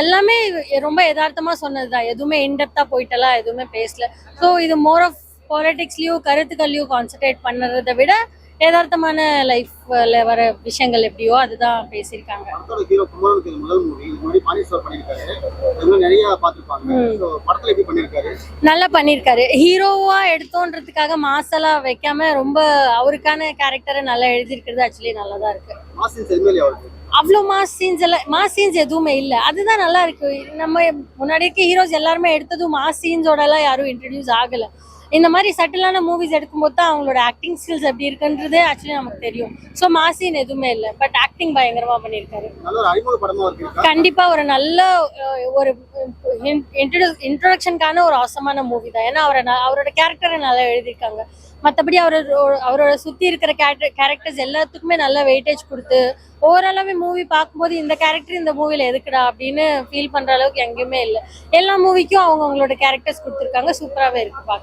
எல்லாமே ரொம்ப யதார்த்தமா சொன்னதுதான். எதுவுமே இன்டெப்தா போயிட்டலாம் எதுவுமே பேசல. ஸோ இது மோர் ஆஃப் பாலிடிக்ஸ்லயும் கருத்துக்கள்லயும் கான்சென்ட்ரேட் பண்ணறதை விட யதார்த்தமான லைஃப்ல வர விஷயங்கள் எப்படியோ அதுதான் பேசியிருக்காங்க. நல்லா பண்ணிருக்காரு. ஹீரோவா எடுத்தோன்றதுக்காக மாசெல்லாம் வைக்காம ரொம்ப அவருக்கான கேரக்டரை நல்லா எழுதியிருக்கிறது ஆக்சுவலி நல்லாதான் இருக்கு. அவ்வளோ மாஸ் சீன்ஸ் எதுவுமே இல்லை. அதுதான் நல்லா இருக்கு. நம்ம முன்னாடி இருக்க ஹீரோஸ் எல்லாருமே எடுத்ததும் மாஸ் சீன்ஸோட எல்லாம் யாரும் இன்ட்ரடியூஸ் ஆகல. இந்த மாதிரி சட்டிலான மூவிஸ் எடுக்கும்போது தான் அவங்களோட ஆக்டிங் ஸ்கில்ஸ் எப்படி இருக்குன்றது ஆக்சுவலி நமக்கு தெரியும். ஸோ மாஸ் சீன் எதுவுமே இல்லை, பட் ஆக்டிங் பயங்கரமா பண்ணியிருக்காரு. கண்டிப்பா ஒரு நல்ல ஒரு இன்ட்ரோடக்ஷனுக்கான ஒரு அவசரமான மூவி தான். ஏன்னா அவரோட கேரக்டரை நல்லா எழுதியிருக்காங்க. மற்றபடி அவரோட சுத்தி இருக்கிற கேரக்டர்ஸ் எல்லாத்துக்குமே நல்ல வெயிட்டேஜ் கொடுத்து ஓவராலாவே மூவி பார்க்கும்போது இந்த கேரக்டர் இந்த மூவில எதுக்குடா அப்படின்னு ஃபீல் பண்ற அளவுக்கு எங்கேயுமே இல்லை. எல்லா மூவிக்கும் அவங்களோட கேரக்டர்ஸ் கொடுத்துருக்காங்க. சூப்பராகவே இருக்கு பார்க்க.